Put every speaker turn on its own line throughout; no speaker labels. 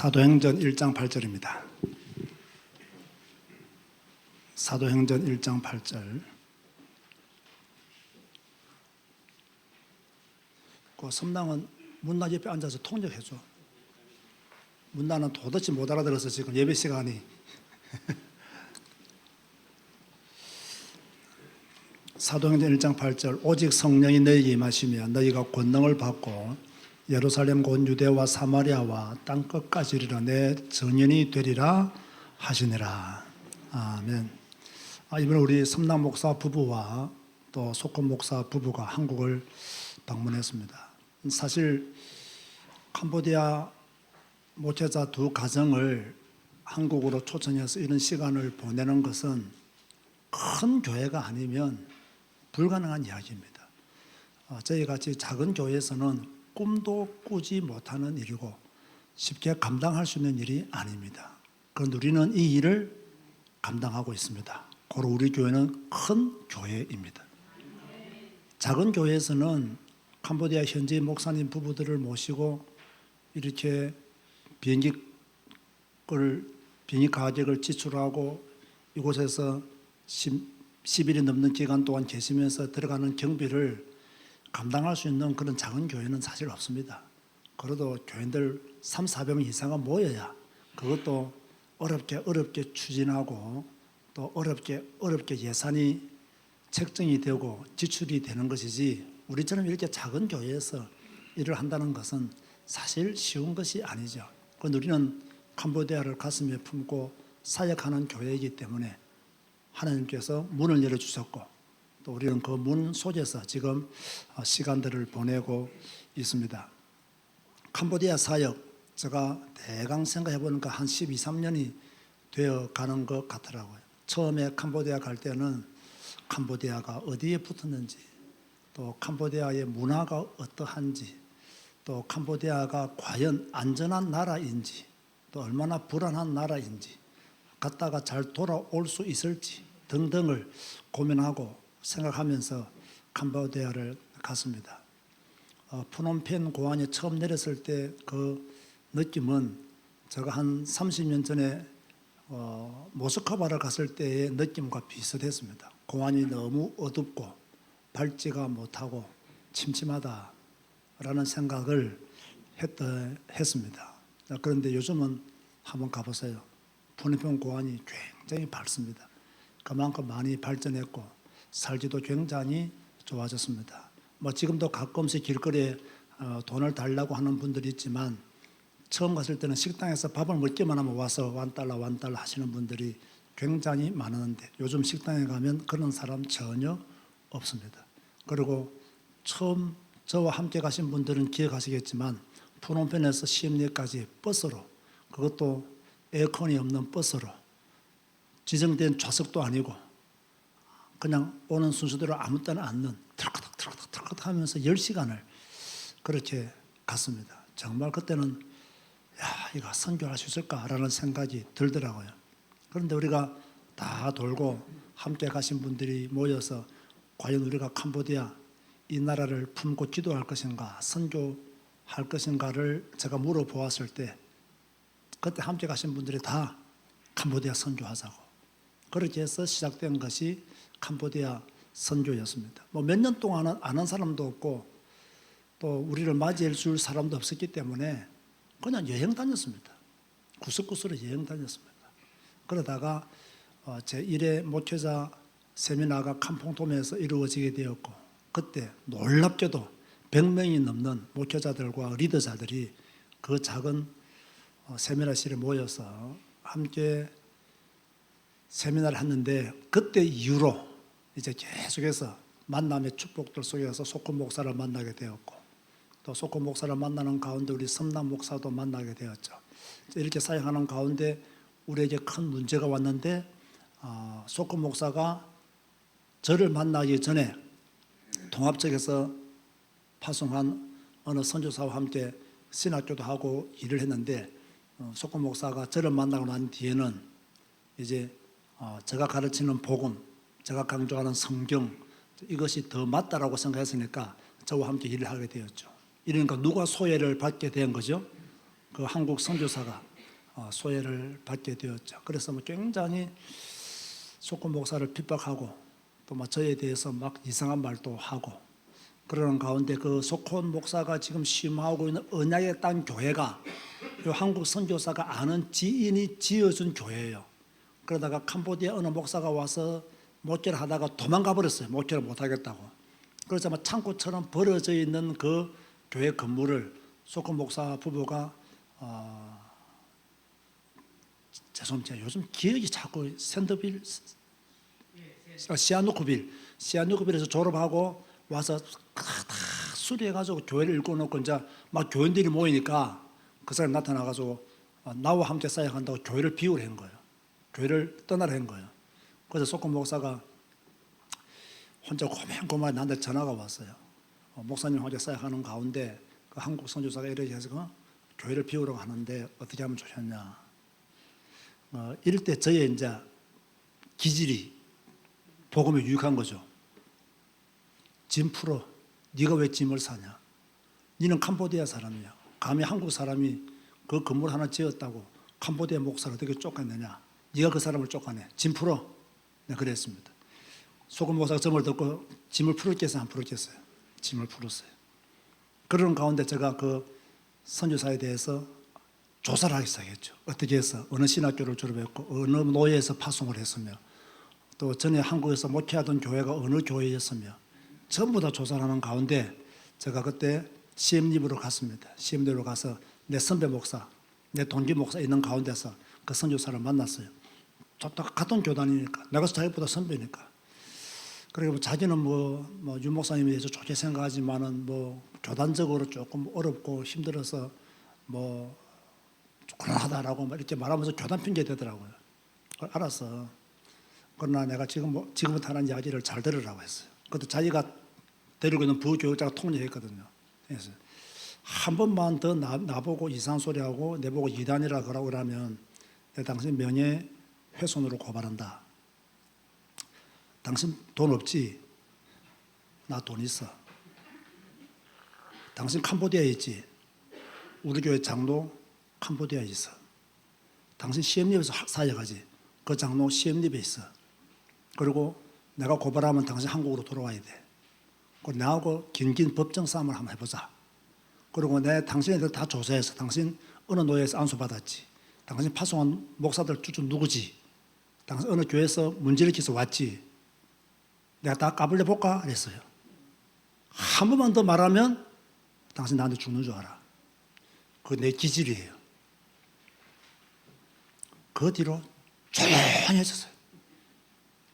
사도행전 1장 8절입니다. 사도행전 1장 8절. 그 섬당은 문나 옆에 앉아서 통역해줘. 문나는 도대체 못 알아들어서 지금 예배 시간이. 사도행전 1장 8절. 오직 성령이 너희에게 임하시며 너희가 권능을 받고 예루살렘 곧 유대와 사마리아와 땅끝까지 이르러 내 증인이 되리라 하시니라. 아멘. 이번에 우리 섬남 목사 부부와 또 속건 목사 부부가 한국을 방문했습니다. 사실 캄보디아 목회자 두 가정을 한국으로 초청해서 이런 시간을 보내는 것은 큰 교회가 아니면 불가능한 이야기입니다. 저희 같이 작은 교회에서는 꿈도 꾸지 못하는 일이고 쉽게 감당할 수 있는 일이 아닙니다. 그런데 우리는 이 일을 감당하고 있습니다. 고로 우리 교회는 큰 교회입니다. 작은 교회에서는 캄보디아 현지 목사님 부부들을 모시고 이렇게 비행기 가격을 지출하고 이곳에서 10일이 넘는 기간 동안 계시면서 들어가는 경비를 감당할 수 있는 그런 작은 교회는 사실 없습니다. 그래도 교인들 300~400명 이상은 모여야 그것도 어렵게 추진하고 또 어렵게 예산이 책정이 되고 지출이 되는 것이지, 우리처럼 이렇게 작은 교회에서 일을 한다는 것은 사실 쉬운 것이 아니죠. 그런데 우리는 캄보디아를 가슴에 품고 사역하는 교회이기 때문에 하나님께서 문을 열어주셨고 또 우리는 그 문 속에서 지금 시간들을 보내고 있습니다. 캄보디아 사역, 제가 대강 생각해 보니까 한 12, 13년이 되어 가는 것 같더라고요. 처음에 캄보디아 갈 때는 캄보디아가 어디에 붙었는지, 또 캄보디아의 문화가 어떠한지, 또 캄보디아가 과연 안전한 나라인지, 또 얼마나 불안한 나라인지, 갔다가 잘 돌아올 수 있을지 등등을 고민하고 생각하면서 캄보디아를 갔습니다. 프놈펜 공항에 처음 내렸을 때 그 느낌은 제가 한 30년 전에 모스크바를 갔을 때의 느낌과 비슷했습니다. 공항이 너무 어둡고 밟지가 못하고 침침하다라는 생각을 했습니다. 그런데 요즘은 한번 가보세요. 프놈펜 공항이 굉장히 밝습니다. 그만큼 많이 발전했고 살기도 굉장히 좋아졌습니다. 지금도 가끔씩 길거리에 돈을 달라고 하는 분들이 있지만 처음 갔을 때는 식당에서 밥을 먹기만 하면 와서 $1 하시는 분들이 굉장히 많았는데 요즘 식당에 가면 그런 사람 전혀 없습니다. 그리고 처음 저와 함께 가신 분들은 기억하시겠지만 프놈펜에서 시엠리까지 버스로, 그것도 에어컨이 없는 버스로, 지정된 좌석도 아니고 그냥 오는 순서대로 아무 때나 앉는 털커덕 하면서 10시간을 그렇게 갔습니다. 정말 그때는 이거 선교할 수 있을까라는 생각이 들더라고요. 그런데 우리가 다 돌고 함께 가신 분들이 모여서 과연 우리가 캄보디아 이 나라를 품고 기도할 것인가, 선교할 것인가를 제가 물어보았을 때 그때 함께 가신 분들이 다 캄보디아 선교하자고, 그렇게 해서 시작된 것이 캄보디아 선교였습니다. 몇 년 동안은 아는 사람도 없고 또 우리를 맞이해 줄 사람도 없었기 때문에 그냥 여행 다녔습니다. 구석구석으로 여행 다녔습니다. 그러다가 제1회 목회자 세미나가 캄퐁톰에서 이루어지게 되었고, 그때 놀랍게도 100명이 넘는 목회자들과 리더자들이 그 작은 세미나실에 모여서 함께 세미나를 했는데, 그때 이후로 이제 계속해서 만남의 축복들 속에서 속건 목사를 만나게 되었고 또 속건 목사를 만나는 가운데 우리 섬남 목사도 만나게 되었죠. 이렇게 사역하는 가운데 우리에게 큰 문제가 왔는데 속건 목사가 저를 만나기 전에 통합 측에서 파송한 어느 선교사와 함께 신학교도 하고 일을 했는데 속건 목사가 저를 만나고 난 뒤에는 이제 제가 가르치는 복음, 제가 강조하는 성경, 이것이 더 맞다라고 생각했으니까 저와 함께 일을 하게 되었죠. 이러니까 누가 소외를 받게 된 거죠? 그 한국 선교사가 소외를 받게 되었죠. 그래서 뭐 굉장히 소금 목사를 핍박하고 또 막 저에 대해서 막 이상한 말도 하고 그러는 가운데 그 소콘 목사가 지금 심화하고 있는 언약의 땅 교회가 이 한국 선교사가 아는 지인이 지어준 교회예요. 그러다가 캄보디아 어느 목사가 와서 목회를 하다가 도망가 버렸어요. 목회를 못 하겠다고. 그래서 아마 창고처럼 버려져 있는 그 교회 건물을 소콘 목사 부부가 죄송합니다. 요즘 기억이 자꾸 샌드빌 시아누크빌에서 졸업하고 와서 다 수리해가지고 교회를 일궈놓고 이제 막 교인들이 모이니까 그 사람이 나타나가지고 나와 함께 사역한다고 교회를 비우려 한 거예요. 교회를 떠나려 한 거예요. 그래서 소콘 목사가 혼자 고만고만 나한테 전화가 왔어요. 목사님 혼자 사역하는 가운데 그 한국 선교사가 이렇게 해서 교회를 비우려고 하는데 어떻게 하면 좋겠냐. 이럴 때 저의 이제 기질이 복음에 유익한 거죠. 짐 풀어. 네가 왜 짐을 사냐? 너는 캄보디아 사람이야. 감히 한국 사람이 그 건물 하나 지었다고 캄보디아 목사를 어떻게 쫓아내냐? 네가 그 사람을 쫓아내. 짐 풀어. 네, 그랬습니다. 소금 목사가 저 말 듣고 짐을 풀었겠어요? 안 풀었겠어요? 짐을 풀었어요. 그런 가운데 제가 그 선교사에 대해서 조사를 하기 시작했죠. 어떻게 해서 어느 신학교를 졸업했고 어느 노예에서 파송을 했으며 또 전에 한국에서 목회하던 교회가 어느 교회였으며 전부 다 조사를 하는 가운데 제가 그때 CM립으로 갔습니다. CM립으로 가서 내 선배 목사, 내 동기 목사 있는 가운데서 그 선교사를 만났어요. 같은 교단이니까 내가 자기보다 선배니까. 그리고 자기는 유 목사님에 대해서 좋게 생각하지만은 교단적으로 조금 어렵고 힘들어서 고난하다라고 이렇게 말하면서 교단 핑계 대더라고요. 알았어. 그러나 내가 지금부터 하는 이야기를 잘 들으라고 했어요. 그것도 자기가 데리고 있는 부교육자가 통역했거든요. 그래서 한 번만 더 나보고 이상한 소리하고 내보고 이단이라 그러면 내가 당신 명예훼손으로 고발한다. 당신 돈 없지? 나 돈 있어. 당신 캄보디아에 있지? 우리 교회 장로 캄보디아에 있어. 당신 시엠립에서 사역하지? 그 장로 시엠립에 있어. 그리고 내가 고발하면 당신 한국으로 돌아와야 돼. 그리고 나하고 긴긴 법정 싸움을 한번 해보자. 그리고 당신애들 다 조사해서 당신 어느 노예에서 안수받았지? 당신 파송한 목사들 쭈쭈 누구지? 당신 어느 교회에서 문제를 일으켜서 왔지? 내가 다 까불려 볼까? 그랬어요. 한 번만 더 말하면 당신 나한테 죽는 줄 알아. 그게 내 기질이에요. 그 뒤로 조용해졌어요.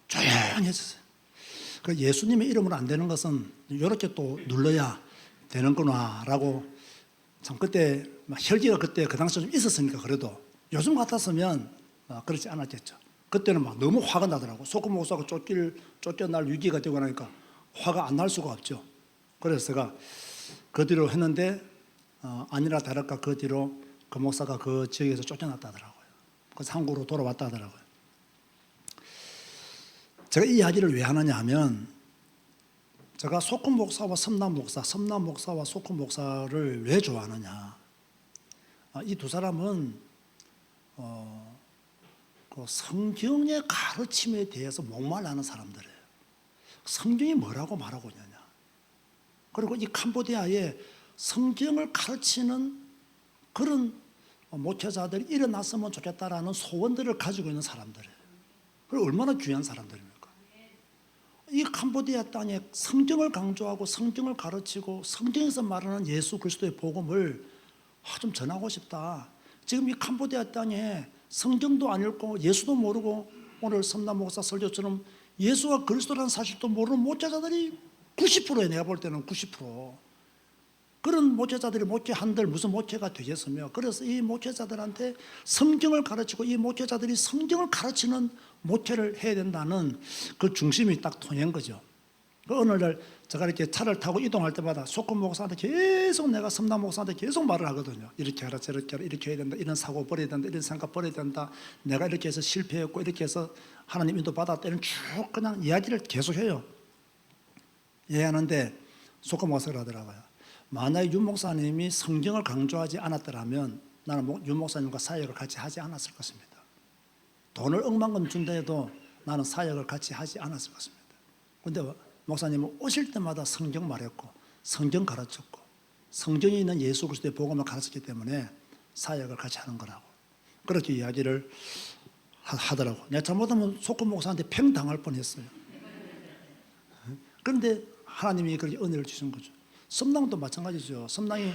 조용해졌어요. 그 예수님의 이름으로 안 되는 것은 이렇게 또 눌러야 되는구나라고 참 그때 혈기가 그때 그 당시에 좀 있었으니까 그래도 요즘 같았으면 그렇지 않았겠죠. 그때는 막 너무 화가 나더라고. 소금 목사가 쫓겨날 위기가 되고 나니까 화가 안 날 수가 없죠. 그래서 제가 그 뒤로 했는데 아니라 다를까 그 뒤로 그 목사가 그 지역에서 쫓겨났다 하더라고요. 그래서 한국으로 돌아왔다 하더라고요. 제가 이 이야기를 왜 하느냐 하면 제가 소금 목사와 섬남 목사와 소금 목사를 왜 좋아하느냐. 이 두 사람은 그 성경의 가르침에 대해서 목말라하는 사람들이에요. 성경이 뭐라고 말하고 있느냐. 그리고 이 캄보디아에 성경을 가르치는 그런 목회자들이 일어났으면 좋겠다라는 소원들을 가지고 있는 사람들이에요. 그리고 얼마나 귀한 사람들입니까? 이 캄보디아 땅에 성경을 강조하고 성경을 가르치고 성경에서 말하는 예수 그리스도의 복음을 좀 전하고 싶다. 지금 이 캄보디아 땅에 성경도 안 읽고 예수도 모르고 오늘 섬남 목사 설교처럼 예수가 그리스도라는 사실도 모르는 목회자들이 90%예요. 내가 볼 때는 90%. 그런 목회자들이 목회한들 무슨 목회가 되겠으며, 그래서 이 목회자들한테 성경을 가르치고 이 목회자들이 성경을 가르치는 목회를 해야 된다는 그 중심이 딱 통한 거죠. 어느 날 제가 이렇게 차를 타고 이동할 때마다 소금 목사한테 계속 내가 섬남 목사한테 계속 말을 하거든요. 이렇게 하라 저렇게 하라 이렇게 해야 된다. 이런 사고 버려야 된다. 이런 생각 버려야 된다. 내가 이렇게 해서 실패했고 이렇게 해서 하나님 인도 받았다. 이런 쭉 그냥 이야기를 계속해요. 이해하는데 소금 목사가 하더라고요. 만약에 윤 목사님이 성경을 강조하지 않았더라면 나는 유 목사님과 사역을 같이 하지 않았을 것입니다. 돈을 억만큼 준다 해도 나는 사역을 같이 하지 않았을 것입니다. 그런데 목사님은 오실 때마다 성경 말했고 성경 가르쳤고 성경에 있는 예수 그리스도의 복음을 가르쳤기 때문에 사역을 같이 하는 거라고 그렇게 이야기를 하더라고. 내가 잘못하면 속고 목사한테 팽 당할 뻔했어요. 그런데 하나님이 그렇게 은혜를 주신 거죠. 섬당도 마찬가지죠. 섬당이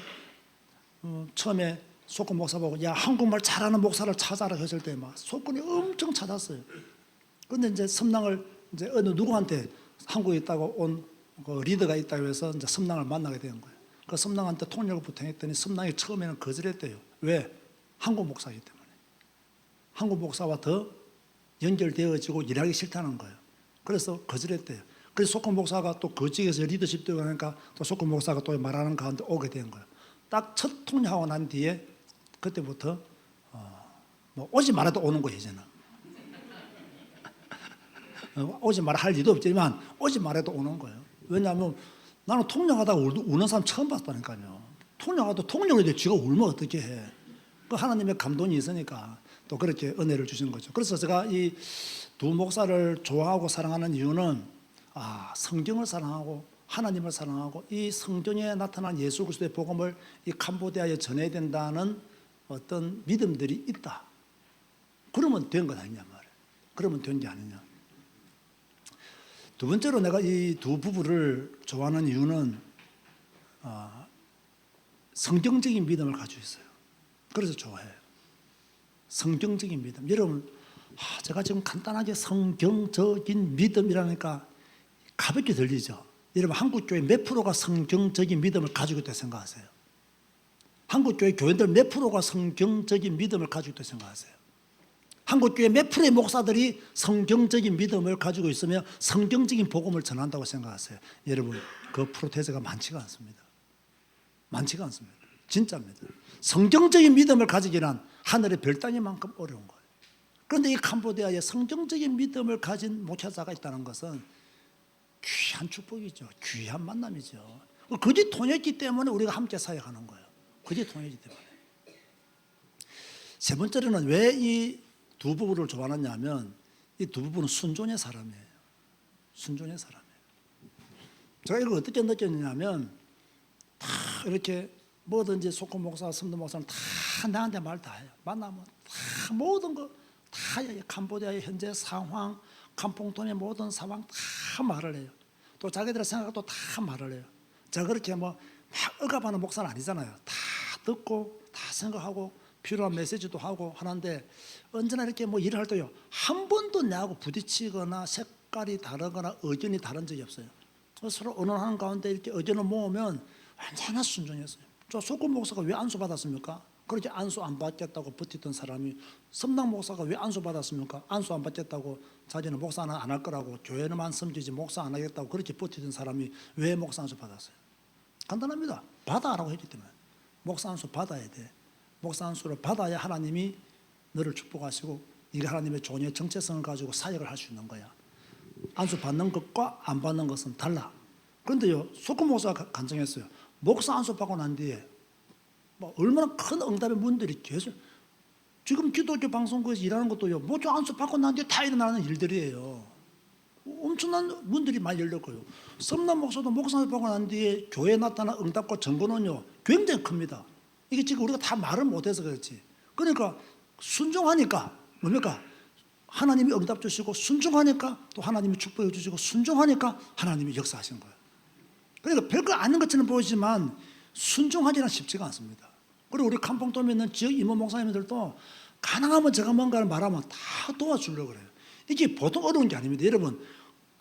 처음에 속고 목사 보고 야 한국말 잘하는 목사를 찾아라 했을 때 막 속군이 엄청 찾았어요. 그런데 이제 섬당을 이제 어느 누구한테 한국에 있다고 온 그 리더가 있다고 해서 이제 섬당을 만나게 된 거예요. 그 섬당한테 통역을 부탁했더니 섬당이 처음에는 거절했대요. 왜? 한국 목사이기 때문에. 한국 목사와 더 연결되어지고 일하기 싫다는 거예요. 그래서 거절했대요. 그래서 속고 목사가 또 그 지역에서 리더십 되고 하니까 또 속고 목사가 또 말하는 가운데 오게 된 거예요. 딱 첫 통역하고 난 뒤에 그때부터 뭐 오지 말아도 오는 거예요. 이제는 오지 말아 할 일도 없지만 오지 말아도 오는 거예요. 왜냐하면 나는 통역하다가 우는 사람 처음 봤다니까요. 통역하다 통역을 해도 쥐가 울면 어떻게 해. 그 하나님의 감동이 있으니까 또 그렇게 은혜를 주신 거죠. 그래서 제가 이 두 목사를 좋아하고 사랑하는 이유는 성경을 사랑하고 하나님을 사랑하고 이 성경에 나타난 예수 그리스도의 복음을 이 캄보디아에 전해야 된다는 어떤 믿음들이 있다. 그러면 된 것 아니냐 말이에요. 그러면 된 게 아니냐. 두 번째로 내가 이 두 부부를 좋아하는 이유는 성경적인 믿음을 가지고 있어요. 그래서 좋아해요. 성경적인 믿음. 여러분, 제가 지금 간단하게 성경적인 믿음이라니까 가볍게 들리죠. 여러분, 한국교회 몇 프로가 성경적인 믿음을 가지고 있다고 생각하세요? 한국교회 교회들 몇 프로가 성경적인 믿음을 가지고 있다고 생각하세요? 한국교회 몇 프로의 목사들이 성경적인 믿음을 가지고 있으며 성경적인 복음을 전한다고 생각하세요? 여러분, 그 프로테제가 많지가 않습니다. 많지가 않습니다. 진짜입니다. 성경적인 믿음을 가지기란 하늘의 별 따기만큼 어려운 거예요. 그런데 이 캄보디아에 성경적인 믿음을 가진 목회자가 있다는 것은 귀한 축복이죠. 귀한 만남이죠. 그게 통했기 때문에 우리가 함께 사역하는 거예요. 그게 통했기 때문에. 세 번째로는 왜 이 두 부부를 좋아하느냐면 이 두 부부는 순종의 사람이에요. 순종의 사람이에요. 제가 이걸 어떻게 느꼈냐면 다 이렇게 뭐든지 속고 목사, 섬도 목사는 다 나한테 말 다 해요. 만나면 다 모든 거 다 캄보디아의 현재 상황, 캄퐁톤의 모든 상황 다 말을 해요. 또 자기들의 생각도 다 말을 해요. 제가 그렇게 막 억압하는 목사는 아니잖아요. 다 듣고 다 생각하고 필요한 메시지도 하고 하는데 언제나 이렇게 뭐 일을 할 때요 한 번도 내하고 부딪히거나 색깔이 다르거나 의견이 다른 적이 없어요. 서로 언론하는 가운데 이렇게 의견을 모으면 언제나 순종했어요. 저 속고 목사가 왜 안수 받았습니까? 그렇게 안수 안 받겠다고 버티던 사람이 섬당 목사가 왜 안수 받았습니까? 안수 안 받겠다고 자기는 목사는 안 할 거라고 교회는만 섬기지 목사 안 하겠다고 그렇게 버티던 사람이 왜 목사 안수 받았어요? 간단합니다. 받아라고 했기 때문에. 목사 안수 받아야 돼. 목사 안수를 받아야 하나님이 너를 축복하시고 이게 하나님의 종의 정체성을 가지고 사역을 할 수 있는 거야. 안수 받는 것과 안 받는 것은 달라. 그런데요 속고 목사가 간증했어요. 목사 안수 받고 난 뒤에 뭐 얼마나 큰 응답의 문들이 계속 지금 기독교 방송국에서 일하는 것도요 목사 안수 받고 난 뒤에 다 일어나는 일들이에요. 엄청난 문들이 많이 열렸고요. 섬남 목사도 목사 안수 받고 난 뒤에 교회에 나타난 응답과 정보는요 굉장히 큽니다. 이게 지금 우리가 다 말을 못해서 그렇지. 그러니까 순종하니까 뭡니까? 하나님이 응답 주시고 순종하니까 또 하나님이 축복해 주시고 순종하니까 하나님이 역사하신 거예요. 그러니까 별거 아닌 것처럼 보이지만 순종하기는 쉽지가 않습니다. 그리고 우리 캄퐁돔에 있는 지역 임원 목사님들도 가능하면 제가 뭔가를 말하면 다 도와주려고 그래요. 이게 보통 어려운 게 아닙니다. 여러분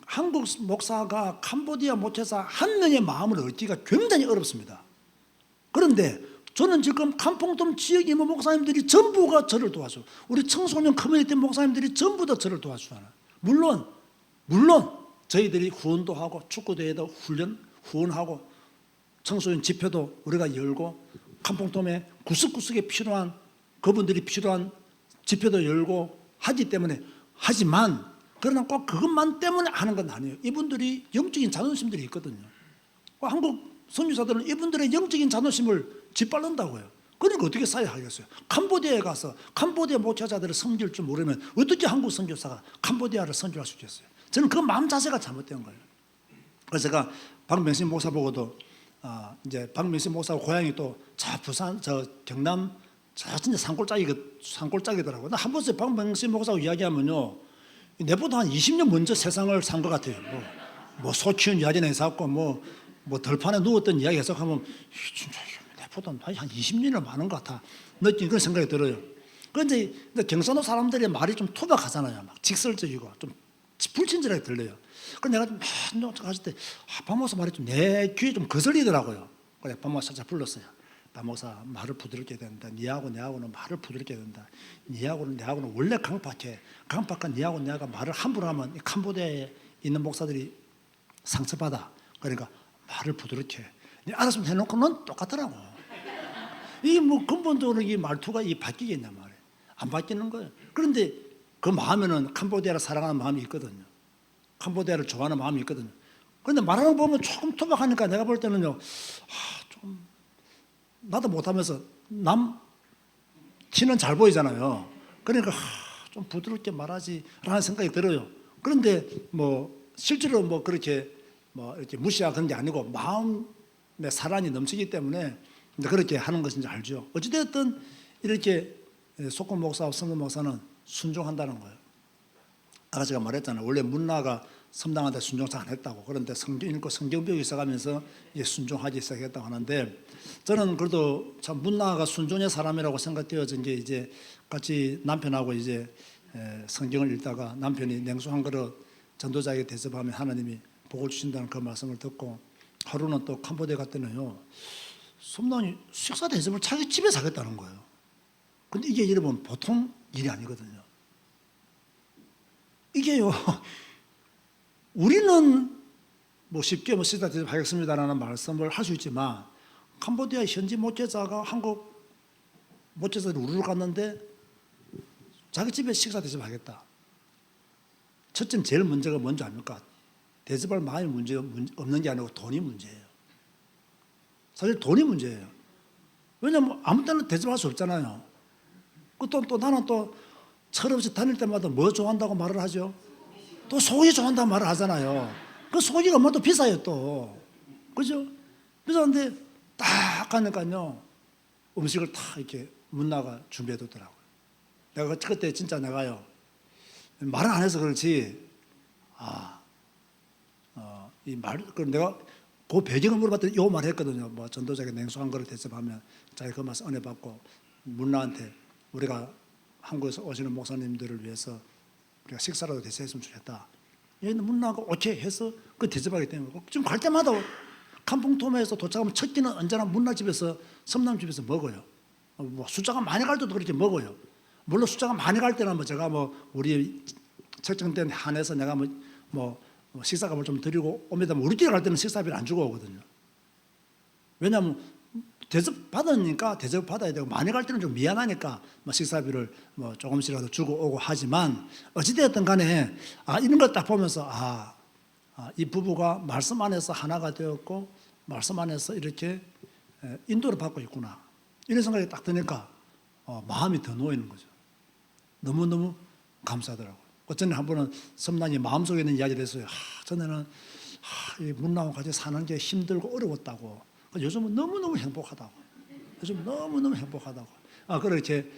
한국 목사가 캄보디아 목회자 한 명의 마음을 얻기가 굉장히 어렵습니다. 그런데 저는 지금 캄퐁돔 지역 임원 목사님들이 전부가 저를 도와줘요. 우리 청소년 커뮤니티 목사님들이 전부 다 저를 도와주잖아요. 물론 저희들이 후원도 하고 축구대회도 후원하고 청소년 집회도 우리가 열고 캄퐁돔에 구석구석에 필요한 그분들이 필요한 집회도 열고 하기 때문에 하지만 그러나 꼭 그것만 때문에 하는 건 아니에요. 이분들이 영적인 자존심들이 있거든요. 한국 선교사들은 이분들의 영적인 자존심을 짓밟는다고요. 그러니까 어떻게 사야 하겠어요? 캄보디아에 가서 캄보디아 목회자들을 섬길 줄 모르면 어떻게 한국 선교사가 캄보디아를 선교할 수 있겠어요? 저는 그 마음 자세가 잘못된 거예요. 그래서 제가 박명신 목사 보고도 이제 박명신 목사 고향이 또 저 부산 저 경남 저 진짜 산골짜기더라고요. 한 번씩 박명신 목사하고 이야기하면요, 내보다 한 20년 먼저 세상을 산 것 같아요. 뭐 소치원 야전에 살고 뭐 덜판에 누웠던 이야기 해석하면 진짜 내보다 한 20년은 많은 것 같아 느낀 그런 생각이 들어요. 그런데 경상도 사람들의 말이 좀 투박하잖아요. 막 직설적이고 좀 불친절하게 들려요. 그래서 내가 막 갔을 때 박 목사 말이 좀 내 귀에 좀 거슬리더라고요. 그래 박 목사 살짝 불렀어요. 박 목사 말을 부드럽게 된다. 니하고 내하고는 말을 부드럽게 된다. 니하고는 내하고는 원래 강팍해. 강팍한 니하고 내가 말을 함부로 하면 캄보디아에 있는 목사들이 상처받아. 그러니까 말을 부드럽게 해. 알았으면 해놓고는 똑같더라고. 이게 뭐 근본적으로 이 말투가 바뀌겠냐 말이에요. 안 바뀌는 거예요. 그런데 그 마음에는 캄보디아를 사랑하는 마음이 있거든요. 캄보디아를 좋아하는 마음이 있거든요. 그런데 말하는 거 보면 조금 투박하니까 내가 볼 때는요, 좀 나도 못하면서 남 티는 잘 보이잖아요. 그러니까 좀 부드럽게 말하지라는 생각이 들어요. 그런데 뭐 실제로 뭐 그렇게 뭐 이렇게 무시하는 게 아니고 마음에 사랑이 넘치기 때문에 그렇게 하는 것인지 알죠. 어찌됐든 이렇게 속공 목사와 성금 목사는 순종한다는 거예요. 아까 제가 말했잖아요. 원래 문나가 섬당한테 순종 잘 안 했다고. 그런데 성경 읽고 성경 배우기 시작하면서 이제 순종하기 시작했다고 하는데, 저는 그래도 참 문나가 순종의 사람이라고 생각되어진 게 이제 같이 남편하고 이제 성경을 읽다가 남편이 냉수 한 그릇 전도자에게 대접하면 하나님이 복을 주신다는 그 말씀을 듣고, 하루는 또 캄보디아 갔더니요, 섬당이 식사 대접을 자기 집에서 하겠다는 거예요. 근데 이게 여러분 보통 일이 아니거든요. 이게요, 우리는 뭐 쉽게 식사 대접하겠습니다라는 말씀을 할 수 있지만, 캄보디아 현지 목회자가 한국 목회자들이 우르르 갔는데 자기 집에 식사 대접하겠다. 첫째 제일 문제가 뭔지 압니까? 대접할 마음이 문제 없는 게 아니고 돈이 문제예요. 사실 돈이 문제예요. 왜냐하면 아무 때나 대접할 수 없잖아요. 또 나는 또 철없이 다닐 때마다 뭐 좋아한다고 말을 하죠? 또 소고기 좋아한다고 말을 하잖아요. 그 소고기가 뭐 또 비싸요 또. 그죠? 비싼데 딱 가니까요, 음식을 다 이렇게 문나가 준비해뒀더라고요. 내가 그때 진짜 내가요, 말은 안 해서 그렇지, 그럼 내가 그 배경을 물어봤더니 요 말 했거든요. 뭐 전도자에게 냉수 한 그릇 대접하면 자기 그 말씀 은혜 받고 문나한테 우리가 한국에서 오시는 목사님들을 위해서 우리가 식사라도 대접했으면 좋겠다. 얘는 문나가 오케이 해서 그 대접하기 때문에 지금 갈 때마다 캄풍토마에서 도착하면 첫 끼는 언제나 문나 집에서 섬남 집에서 먹어요. 뭐 숫자가 많이 갈 때도 그렇게 먹어요. 물론 숫자가 많이 갈 때는 뭐 제가 뭐 우리 책정된 한해서 내가 뭐 식사값을 좀 드리고 옵니다. 우리끼리 갈 때는 식사비를 안 주고 오거든요. 왜냐하면 대접 받으니까 대접 받아야 되고, 많이 갈 때는 좀 미안하니까 뭐 식사비를 뭐 조금씩이라도 주고 오고 하지만, 어찌되었든 간에 이런 걸 딱 보면서 이 부부가 말씀 안에서 하나가 되었고 말씀 안에서 이렇게 인도를 받고 있구나, 이런 생각이 딱 드니까 마음이 더 놓이는 거죠. 너무너무 감사하더라고요. 어쩐 한 번은 섬난이 마음속에 있는 이야기를 했어요. 전에는 이 문나와 같이 사는 게 힘들고 어려웠다고. 요즘은 너무너무 행복하다고. 요즘 너무너무 행복하다고. 그렇게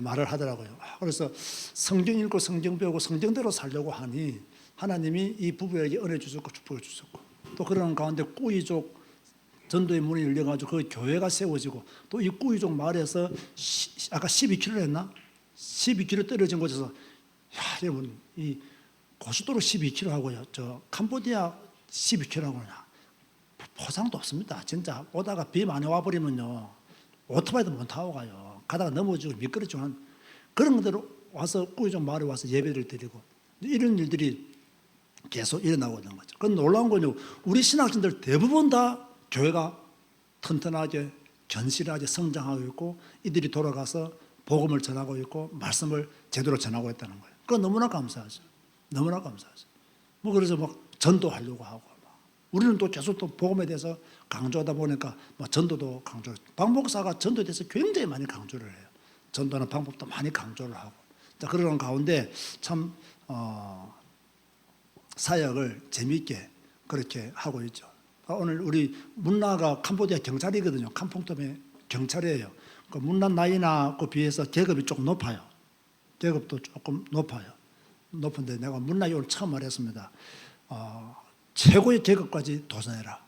말을 하더라고요. 그래서 성경 읽고 성경 배우고 성경대로 살려고 하니 하나님이 이 부부에게 은혜 주셨고 축복을 주셨고, 또 그런 가운데 꾸이족 전도의 문이 열려가지고 그 교회가 세워지고, 또 이 꾸이족 마을에서 아까 12km 했나? 12km 떨어진 곳에서, 여러분 이 고속도로 12km 하고요, 저 캄보디아 12km 하고요, 포장도 없습니다. 진짜 오다가 비 많이 와버리면요, 오토바이도 못 타고 가요. 가다가 넘어지고 미끄러지고 한 그런 데로 와서 꾸이족 마을에 와서 예배를 드리고, 이런 일들이 계속 일어나고 있는 거죠. 그건 놀라운 건요, 우리 신학생들 대부분 다 교회가 튼튼하게 견실하게 성장하고 있고, 이들이 돌아가서 복음을 전하고 있고 말씀을 제대로 전하고 있다는 거예요. 그건 너무나 감사하죠. 너무나 감사하죠. 뭐 그래서 막 전도하려고 하고 우리는 또 계속 또 복음에 대해서 강조하다 보니까 뭐 전도도 강조. 박 목사가 전도에 대해서 굉장히 많이 강조를 해요. 전도하는 방법도 많이 강조를 하고. 자, 그러는 가운데 참 사역을 재미있게 그렇게 하고 있죠. 오늘 우리 문나가 캄보디아 경찰이거든요. 캄퐁텀의 경찰이에요. 그 문나 나이나에 비해서 계급이 조금 높아요. 계급도 조금 높아요. 높은데 내가 문나에 오늘 처음 말했습니다. 최고의 계급까지 도전해라.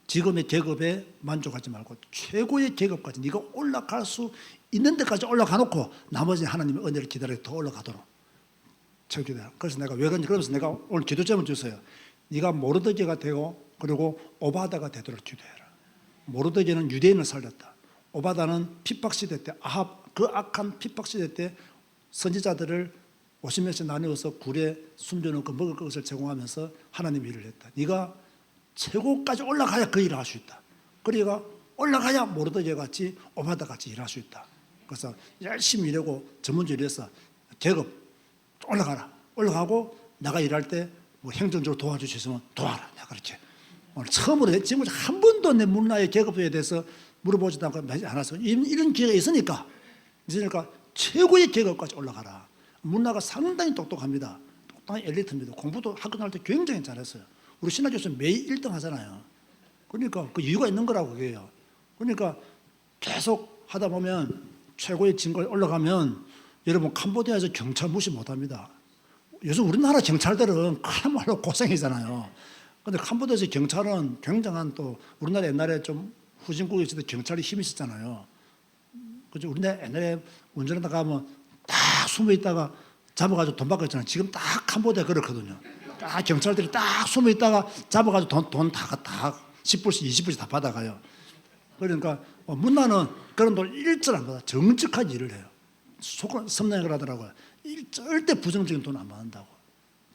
지금의 계급에 만족하지 말고 최고의 계급까지 네가 올라갈 수 있는 데까지 올라가 놓고 나머지 하나님의 은혜를 기다려 더 올라가도록 기도해라. 그래서 내가 왜 그런지 그러면서 내가 오늘 기도 제목을 줬어요. 네가 모르드게가 되고 그리고 오바다가 되도록 기도해라. 모르드게는 유대인을 살렸다. 오바다는 핍박시대 때 아합 그 악한 핍박시대 때 선지자들을 50명씩 나누어서 굴에 숨겨놓고 먹을 것을 제공하면서 하나님의 일을 했다. 네가 최고까지 올라가야 그 일을 할 수 있다. 그러니까 올라가야 모르드게 같이 오바다 같이 일할 수 있다. 그래서 열심히 일하고 전문적으로 해서 계급 올라가라. 올라가고 내가 일할 때 뭐 행정적으로 도와줄 수 있으면 도와라. 내가 그렇게 오늘 처음으로 지금 한 번도 내 문화의 계급에 대해서 물어보지도 않고 않았어. 이런 기회가 있으니까 최고의 계급까지 올라가라. 문화가 상당히 똑똑합니다. 똑똑한 엘리트입니다. 공부도 학교 다닐 때 굉장히 잘했어요. 우리 신학 교수 매일 1등 하잖아요. 그러니까 그 이유가 있는 거라고 그게요. 그러니까 계속 하다 보면 최고의 진거에 올라가면 여러분 캄보디아에서 경찰 무시 못합니다. 요즘 우리나라 경찰들은 그야말로 고생이잖아요. 그런데 캄보디아에서 경찰은 굉장한 또 우리나라 옛날에 좀 후진국에 있을 때 경찰이 힘이 있었잖아요. 그죠? 우리나라 옛날에 운전하다 가면 딱 숨어 있다가 잡아가지고 돈 받고 있잖아요. 지금 딱 캄보디아 그렇거든요. 딱 경찰들이 딱 숨어 있다가 잡아가지고 돈 다 10불씩 20불씩 다 받아가요. 그러니까 문나는 그런 돈 일절 안 받아. 정직하게 일을 해요. 속은 섬나행을 하더라고요. 절대 부정적인 돈 안 받는다고.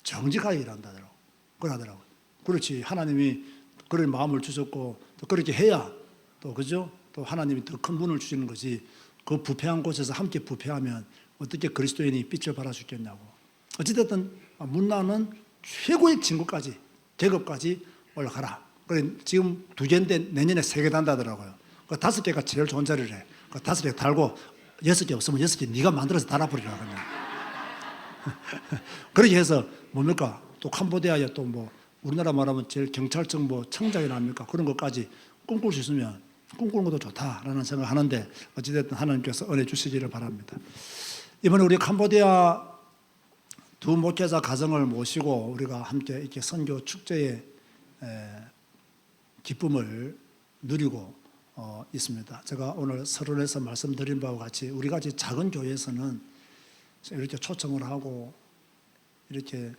정직하게 일한다더라고. 그러더라고요. 그렇지. 하나님이 그런 마음을 주셨고 또 그렇게 해야 또 그죠? 또 하나님이 더 큰 문을 주시는 것이 그 부패한 곳에서 함께 부패하면 어떻게 그리스도인이 빛을 발할 수 있겠냐고. 어찌됐든 문나는 최고의 진급까지 계급까지 올라가라. 그래 지금 2개인데 내년에 3개 단다더라고요. 그 5개가 제일 좋은 자리를 해. 그 5개 달고 6개 없으면 6개 네가 만들어서 달아버리라 그냥. 그렇게 해서 뭡니까? 또 캄보디아에 또 뭐 우리나라 말하면 제일 경찰청 뭐 청장이 납니까? 그런 것까지 꿈꿀 수 있으면 꿈꾸는 것도 좋다라는 생각을 하는데 어찌됐든 하나님께서 은혜 주시기를 바랍니다. 이번에 우리 캄보디아 두 목회자 가정을 모시고 우리가 함께 이렇게 선교 축제의 기쁨을 누리고 있습니다. 제가 오늘 서론에서 말씀드린 바와 같이 우리 같이 작은 교회에서는 이렇게 초청을 하고 이렇게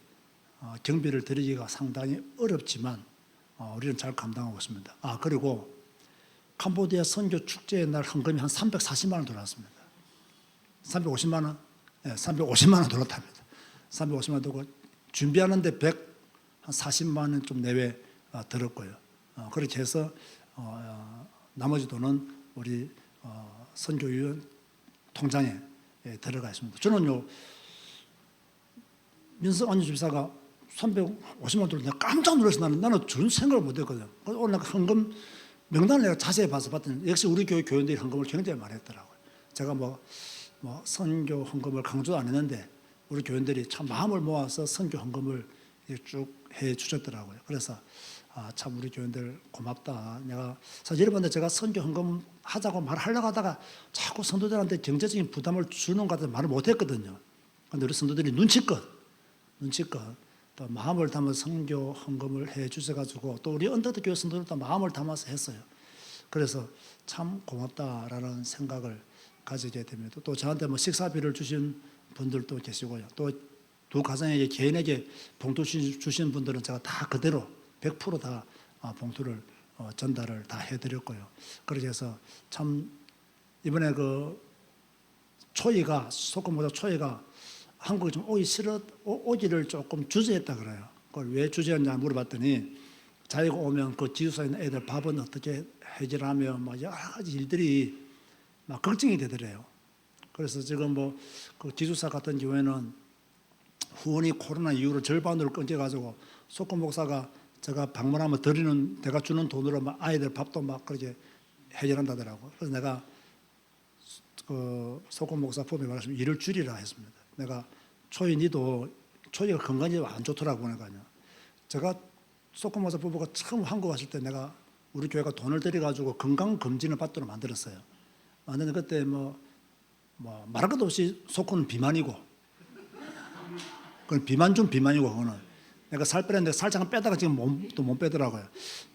경비를 드리기가 상당히 어렵지만 우리는 잘 감당하고 있습니다. 그리고 캄보디아 선교 축제의 날 헌금이 한 340만 원 들어왔습니다. 350만 원? 네, 350만 원 들어왔답니다. 350만 원 들고 준비하는데 140만 원 좀 내외 들었고요. 그렇게 해서 나머지 돈은 우리 선교위원 통장에 들어가 있습니다. 저는요 민석 안유 집사가 350만 원 들었는데 깜짝 놀라서 나는 준 생각을 못했거든요. 오늘 헌금 명단을 내가 자세히 봐서 봤더니 역시 우리 교회 교인들이 헌금을 굉장히 많이 했더라고요. 제가 뭐 선교 헌금을 강조 안 했는데 우리 교인들이 참 마음을 모아서 선교 헌금을 쭉 해 주셨더라고요. 그래서 참 우리 교인들 고맙다. 내가 사실 여러분들 제가 선교 헌금 하자고 말하려고 하다가 자꾸 성도들한테 경제적인 부담을 주는 것 같아서 말을 못했거든요. 그런데 우리 성도들이 눈치껏 또 마음을 담아서 선교 헌금을 해 주셔가지고 또 우리 언더드 교회 성도들도 마음을 담아서 했어요. 그래서 참 고맙다라는 생각을 가지게 됩니다. 또 저한테 뭐 식사비를 주신 분들도 계시고요. 또 두 가정에게 개인에게 봉투 주신 분들은 제가 다 그대로 100% 다 봉투를 전달을 다 해드렸고요. 그렇게 해서 참 이번에 그 초이가 소금보다 초이가 한국에 좀 오기를 조금 주저했다 그래요. 그걸 왜 주저했냐 물어봤더니 자기가 오면 그 기숙사에 있는 애들 밥은 어떻게 해결하며 막 여러 가지 일들이 막 걱정이 되더래요. 그래서 지금 뭐 그 기숙사 같은 경우에는 후원이 코로나 이후로 절반으로 끊겨가지고 소금 목사가 제가 방문하면 드리는 내가 주는 돈으로 막 아이들 밥도 막 그렇게 해결한다더라고. 그래서 내가 그 소금 목사 부부에 말씀 일을 줄이라 했습니다. 내가 초이 니도 초이가 건강이 안 좋더라고 그러니까요. 제가 소금 목사 부부가 처음 한국 왔을 때 내가 우리 교회가 돈을 들여가지고 건강 검진을 받도록 만들었어요. 만드는 그때 뭐 말할 것도 없이 소금은 비만이고, 그건 비만 중 비만이고 그거는 내가 살 빼는데 살짝 빼다가 지금 몸도 못 빼더라고요.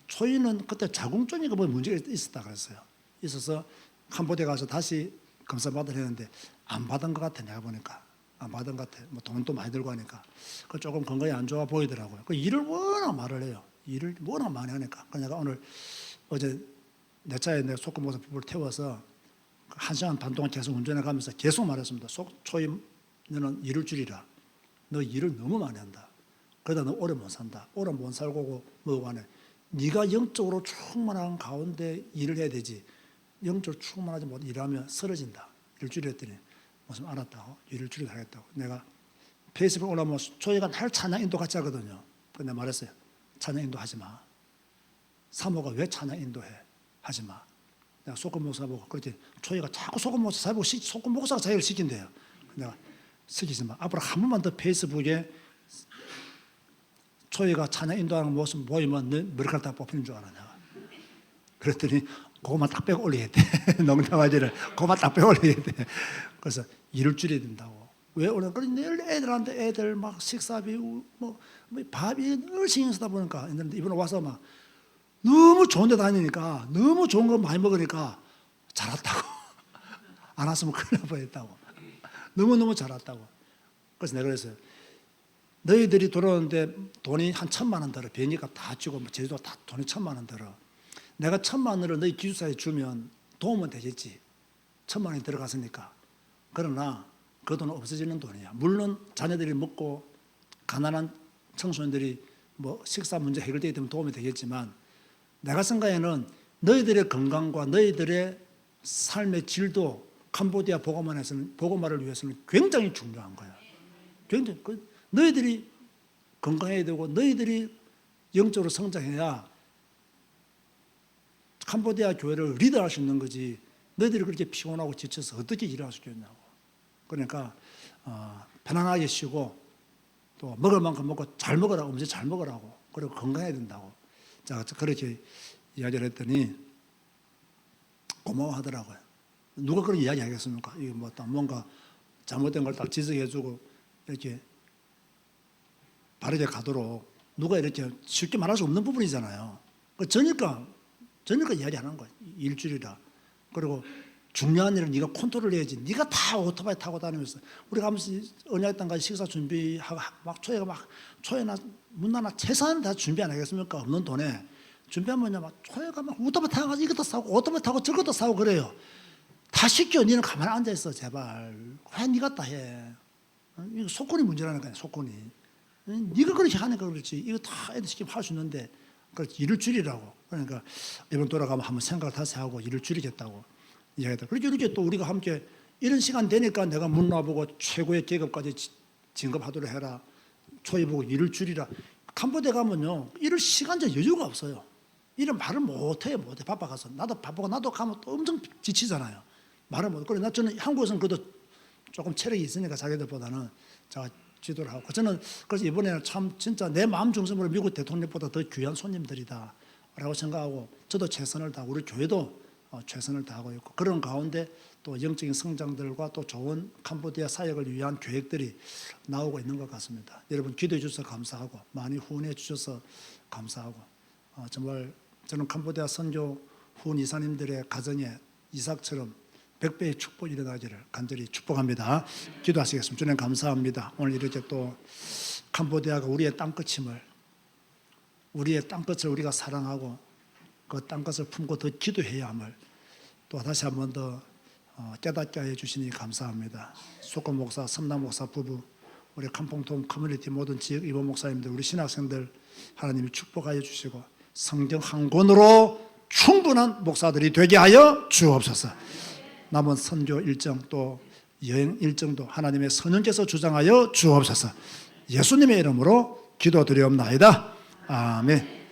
초이는 그때 자궁적인 거 문제가 있었다 그랬어요. 있어서 캄보디아 가서 다시 검사 받으려 했는데 안 받은 것 같아. 내가 보니까 안 받은 것 같아. 뭐 돈도 많이 들고 하니까 그 조금 건강이 안 좋아 보이더라고요. 그 일을 워낙 말을 해요. 일을 워낙 많이 하니까. 그래서 내가 오늘 어제 내 차에 내 소금 목사 부부를 태워서 1시간 반 동안 계속 운전해 가면서 계속 말했습니다. 초이 너는 일을 줄이라. 너 일을 너무 많이 한다. 그러다 너 오래 못 산다. 오래 못 살고 뭐고 하네. 네가 영적으로 충만한 가운데 일을 해야 되지. 영적으로 충만하지 못 일하면 쓰러진다. 일을 줄였더니 무슨 알았다고? 일을 줄이게 하겠다고. 내가 페이스북 올라오면 초이가 날 찬양 인도 같이 하거든요. 그래서 내가 말했어요. 찬양 인도 하지 마. 사모가 왜 찬양 인도해? 하지 마. 내가 소금 목사 보고 그렇게 초이가 자꾸 소금 목사 보고 소금 목사가 자기를 시킨대요. 내가 시키지 마. 앞으로 한 번만 더 페이스북에 초이가 찬양 인도하는 모습 보이면 너 머리카락 다 뽑히는 줄 알아. 내가. 그랬더니 그것만 딱 빼고 올리겠대. 농담하지를 그것만 딱 빼고 올리겠대. 그래서 일을 줄여야 된다고. 왜 오늘 그래 내일 애들한테 애들 막 식사비 뭐 밥이 늘 신경 쓰다 보니까 이번에 와서 막 너무 좋은 데 다니니까 너무 좋은 거 많이 먹으니까 잘 왔다고. 안 왔으면 큰일 날 뻔했다고. 너무너무 잘 왔다고. 그래서 내가 그랬어요. 너희들이 돌아오는데 돈이 한 1,000만 원 들어. 비행기값 다 주고 제주도 다 돈이 1,000만 원 들어. 내가 1,000만 원을 너희 기숙사에 주면 도움은 되겠지. 1,000만 원이 들어갔으니까. 그러나 그 돈은 없어지는 돈이야. 물론 자녀들이 먹고 가난한 청소년들이 뭐 식사 문제 해결되기 때문에 도움이 되겠지만 내가 생각에는 너희들의 건강과 너희들의 삶의 질도 캄보디아 보고마를 위해서는 굉장히 중요한 거야. 굉장히 너희들이 건강해야 되고 너희들이 영적으로 성장해야 캄보디아 교회를 리드할 수 있는 거지. 너희들이 그렇게 피곤하고 지쳐서 어떻게 일을 할 수 있겠냐고. 그러니까 편안하게 쉬고 또 먹을 만큼 먹고 잘 먹으라고, 음식 잘 먹으라고. 그리고 건강해야 된다고. 자, 그렇게 이야기를 했더니 고마워하더라고요. 누가 그런 이야기 하겠습니까? 이게 뭐 뭔가 잘못된 걸 딱 지적해주고 이렇게 바르게 가도록 누가 이렇게 쉽게 말할 수 없는 부분이잖아요. 저니까 이야기하는 거예요. 일주일이라. 그리고 중요한 일은 네가 컨트롤 해야지. 네가 다 오토바이 타고 다니면서 우리가 하면서 언약 땅까지 식사 준비하고 막 초에나 문나나 최소한 다 준비 안 하겠습니까? 없는 돈에 준비하면 막 초에가 막 오토바이 타고 이것도 사고 오토바이 타고 저것도 사고 그래요. 다 시켜. 너는 가만히 앉아 있어 제발. 왜 네가 다 해? 이거 속건이 문제라니까요. 속건이. 네가 그렇게 하니까 그렇지. 이거 다 애들 시키면 할 수 있는데 그렇지 일을 줄이라고. 그러니까 이번 돌아가면 한번 생각을 다시 하고 일을 줄이겠다고 이야기했다. 그렇게 이렇게 또 우리가 함께 이런 시간 되니까 내가 문 놔보고 최고의 계급까지 진급하도록 해라. 초이 보고 일을 줄이라. 캄보디아 가면요 이럴 시간제 여유가 없어요. 이런 말을 못해 바빠가서. 나도 바쁘고 나도 가면 또 엄청 지치잖아요. 말을 못해. 그래 저는 한국에서는 그래도 조금 체력이 있으니까 자기들보다는 제가 지도를 하고. 저는 그래서 이번에는 참 진짜 내 마음 중심으로 미국 대통령보다 더 귀한 손님들이다 라고 생각하고 저도 최선을 다하고 우리 교회도 최선을 다하고 있고 그런 가운데 또 영적인 성장들과 또 좋은 캄보디아 사역을 위한 계획들이 나오고 있는 것 같습니다. 여러분 기도해 주셔서 감사하고 많이 후원해 주셔서 감사하고 정말 저는 캄보디아 선교 후원 이사님들의 가정에 이삭처럼 100배의 축복이 일어나기를 간절히 축복합니다. 기도하시겠습니다. 주님 감사합니다. 오늘 이렇게 또 캄보디아가 우리의 땅끝임을 우리의 땅끝을 우리가 사랑하고 그 땅끝을 품고 더 기도해야 함을 또 다시 한 번 더 깨닫게 해주시니 감사합니다. 소금 목사, 섬남 목사 부부, 우리 캄퐁통 커뮤니티 모든 지역 이보 목사님들, 우리 신학생들 하나님이 축복하여 주시고 성경 한 권으로 충분한 목사들이 되게 하여 주옵소서. 남은 선교 일정 또 여행 일정도 하나님의 성령께서 주장하여 주옵소서. 예수님의 이름으로 기도드리옵나이다. 아멘.